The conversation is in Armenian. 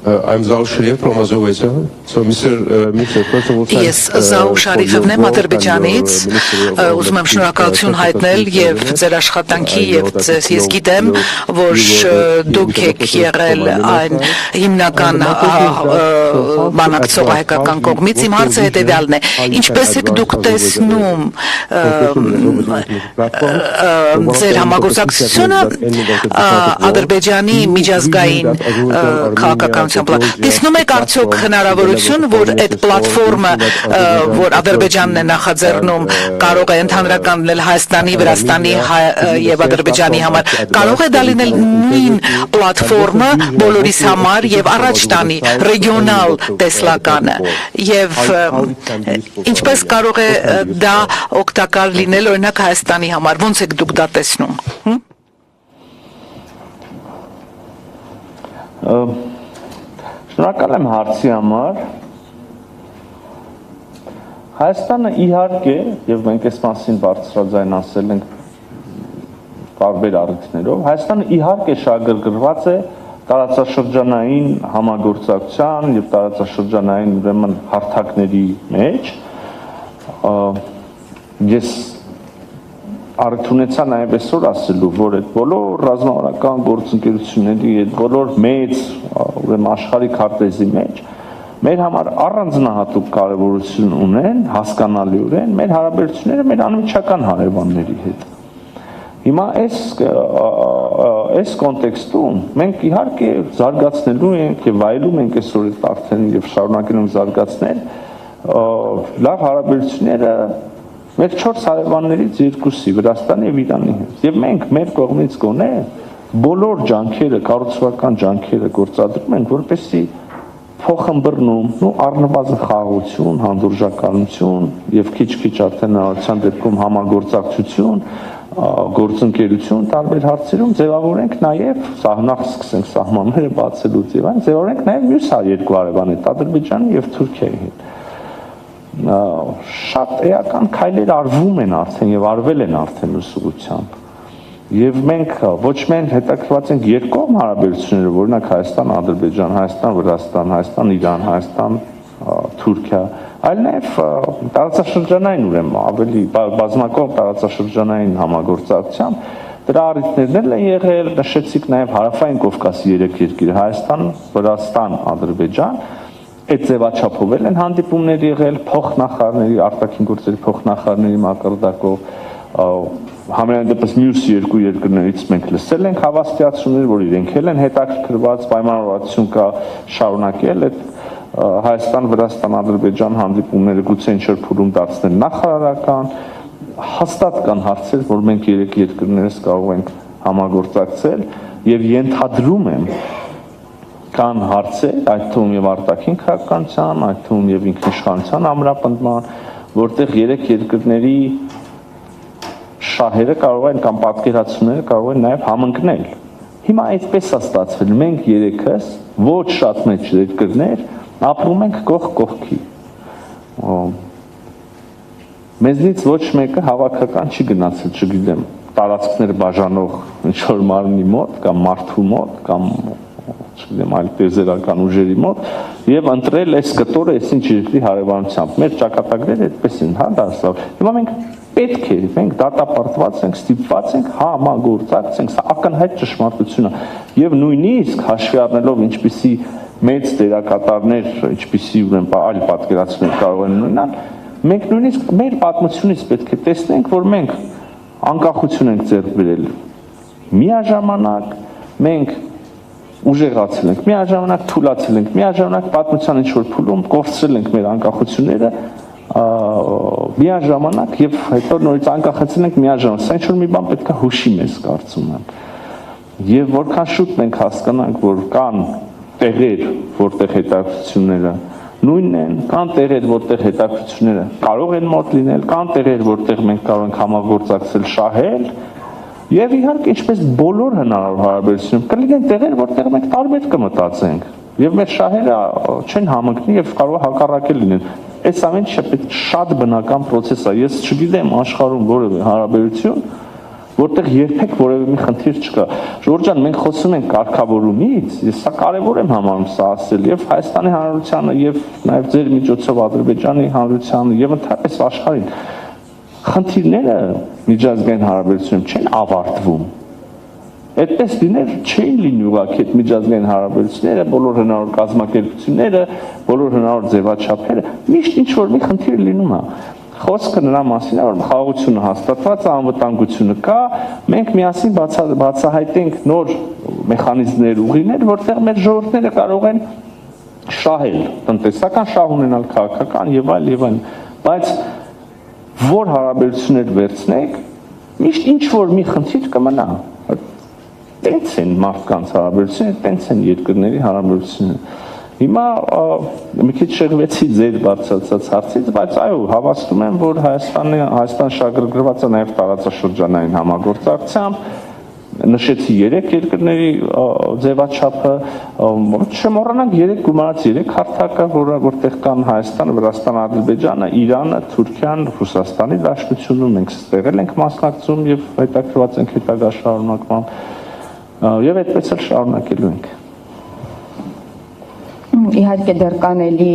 I'm Zaur Shariyev from Azerbaijan. So, Mr. First of all, Ես Զաուր Շարիֆովն եմ Ադրբեջանից, ուզում եմ շնորհակալություն հայտնել եւ ձեր աշխատանքի եւ ես գիտեմ, որ դուք եք եղել այն հիմնական բանակցող հայկական կողմից։ Իմ հարցը հետեւյալն է. ինչպես եք դուք տեսնում ձեր համագործակցությունը Ադրբեջանի միջազգային քաղաքականության պլան։ Տեսնում եք արդյոք հնարավորություն, որ այդ պլատֆորմը, որ Ադրբեջանն է նախաձեռնում, կարող է ընդհանրական լինել Հայաստանի, Վրաստանի եւ Ադրբեջանի համար, կարող է դա լինել նույն պլատֆորմը բոլորիս համար եւ առաջ տանի ռեգիոնալ տեսլականը եւ ինչպես կարող է դա օգտակար լինել օրինակ Հայաստանի համար, ոնց եք դուք դա տեսնում։ Շնորհակալ եմ հարցի համար։ Հայաստանը իհարկե, եւ մենք այս մասին բարձրաձայն ասել ենք տարբեր առիթներով, Հայաստանը իհարկե շահագրգռված է տարածաշրջանային համագործակցության եւ տարածաշրջանային ուրեմն հարթակների մեջ։ Ես առիթ ունեցա նաեւ այսօր ասելու, որ այդ բոլոր ռազմավարական գործընկերությունների, այդ բոլոր մեծ ուրեմն աշխարհի քարտեզի մեջ մեր համար առանձնահատուկ կարևորություն ունեն, հասկանալիորեն մեր հարաբերությունները մեր անմիջական հարևանների հետ։ Հիմա այս կոնտեքստում մենք իհարկե զարգացնելու ենք եւ վայելում ենք այսօր այդ արդեն եւ շարունակելու ենք զարգացնել լավ հարաբերությունները մեր 4 հարևաններից երկուսի, Վրաստանի եւ Իրանի հետ։ Եվ մենք մեր կողմից գոնե բոլոր ջանքերը, կառուցողական ջանքերը գործադրում ենք, որպեսզի փոխըմբռնում, առնվազն խաղաղություն, հանդուրժականություն եւ քիչ-քիչ արդեն հնարավորության դեպքում համագործակցություն, գործընկերություն տարբեր հարցերում ձևավորենք նաեւ նախ սկսենք սահմանները բացելուց եւ այն ձևավորենք նաեւ մյուս երկու հարևան հետ, Ադրբեջանի եւ Թուրքիայի հետ։ Շատ էական քայլեր արվում են արդեն եւ արվել են արդեն ուսուցությամբ։ Եվ մենք ոչ միայն հետաքրքրված ենք երկկողմ հարաբերությունները, օրինակ Հայաստան, Ադրբեջան, Հայաստան, Վրաստան, Հայաստան, Իրան, Հայաստան, Թուրքիա, այլ նաեւ տարածաշրջանային ուրեմն ավելի բազմակողմ տարածաշրջանային համագործակցությամբ դրա առիթներն են եղել, նշեցիք նաեւ Հարավային Կովկասի 3 երկիր՝ Հայաստան, Վրաստան, Ադրբեջան, այդ ձևաչափով են հանդիպումներ եղել փոխնախարարների, արտաքին գործերի փոխնախարարների մակարդակով, համենայն դեպս մյուս երկու երկրներից մենք լսել ենք հավաստիացումներ, որ իրենք են հետաքրքրված, պայմանավորվածություն կա շարունակել այդ Հայաստան, Վրաստան, Ադրբեջան հանդիպումները գուցե ինչ-որ փուլում դարձնել նախարարական, հաստատ կան հարցեր, որ մենք երեք երկրներս կարող ենք համագործակցել եւ ենթադրում եմ կան հարցեր, այդ թվում եւ արտաքին քաղաքականության, այդ թվում եւ ինքնիշխանության ամրապնդման, որտեղ երեք երկրների շահերը կարող են կամ պատկերացումները կարող են նաեւ համընկնել։ Հիմա այդպես է ստացվել, մենք երեքս ոչ շատ մեծ երկրներ ապրում ենք կողք կողքի։ Մեզնից ոչ մեկը հավաքական չի գնացել, չգիտեմ, տարածքներ բաժանող ինչ-որ մարմնի մոտ կամ մարդու մոտ կամ չգիտեմ, այլ տեզերական ուժերի մոտ եւ ընտրել այս կտորը այսինչ երկրի հարևանությամբ։ Մեր ճակատագրերը այդպես են, հա, դասավ։ Հիմա մենք պետք է, մենք դատապարտված ենք, ստիպված ենք համագործակցենք, սա ակնհայտ ճշմարտություն է։ Եվ նույնիսկ հաշվի առնելով ինչպիսի մեծ դերակատարներ, ինչպիսի ուրեմն այլ պատկերացումներ կարող են ունենալ, մենք նույնիսկ մեր պատմությունից պետք է տեսնենք, որ մենք անկախություն ենք ձեռք բերել։ Միաժամանակ մենք ուժեղացել ենք, միաժամանակ թուլացել ենք, միաժամանակ պատմության ինչ-որ փուլում կորցրել ենք մեր անկախությունները, միաժամանակ եւ հետո նորից անկախացել ենք միաժամանակ։ Սա ինչ-որ մի բան պետք է հուշի մեզ, կարծում եմ։ Եվ որքան շուտ մենք հասկանանք, որ կան տեղեր, որտեղ հետաքրքրությունները նույնն են, կան տեղեր, որտեղ հետաքրքրությունները կարող են մոտ լինել, կան տեղեր, որտեղ մենք կարող ենք համագործակցել, շահել, եւ իհարկե ինչպես բոլոր հնարավոր հարաբերություններում կլինեն տեղեր, որտեղ մենք տարբեր կմտածենք եւ մեր շահերը չեն համընկնի եւ կարող է հակառակել լինեն։ Այս ամենը շատ բնական process է։ Ես չգիտեմ աշխարհում որևէ հարաբերություն, որտեղ երբեք որևէ մի խնդիր չկա։ Ժողովուրդ ջան, մենք խոսում ենք կարգավորումից, ես սա կարևոր եմ համարում սա ասել, եւ Հայաստանի Հանրությանը, եւ նաեւ ձեր միջոցով Ադրբեջանի Հանրությանը եւ ընդհանրապես աշխարհին։ Խնդիրները միջազգային հարաբերությունում չեն ավարտվում։ Այդպես լիներ չէին լինի ուղղակի այդ միջազգային հարաբերությունները, բոլոր հնարավոր կազմակերպությունները, բոլոր հնարավոր ձևաչափերը, միշտ ինչ որ մի խնդիր լինում է։ Խոսքը նրա մասին է, որ խաղաղությունը հաստատված է, անվտանգությունը կա, մենք միասին բացահայտենք նոր մեխանիզմներ, ուղիներ, որտեղ մեր ժողովուրդները կարող են շահել, տնտեսական շահ ունենալ, քաղաքական եւ այլ, բայց որ հարաբերություններ վերցնեք, միշտ ինչ որ մի խնդիր կմնա։ Տենց են մարդկանց հարաբերությունները, տենց են երկրների հարաբերությունները։ Հիմա մի քիչ շեղվեցի ձեր բարձրացած հարցից, բայց այո, հավաստում եմ, որ Հայաստան շահագրգռված է նաև տարածաշրջանային համագործակցությամբ, նշեցի 3 երկրների ձևաչափը, չմոռանանք 3 գումարած 3 հարթակը, որտեղ կան Հայաստան, Վրաստան, Ադրբեջանը, Իրանը, Թուրքիան, Ռուսաստանի Դաշնությունը, մենք ստեղ ենք մասնակցում եւ հետաքրքրված ենք հետագա շարունակմամբ, եւ այդպես էլ շարունակելու ենք։ Իհարկե դեռ կան էլի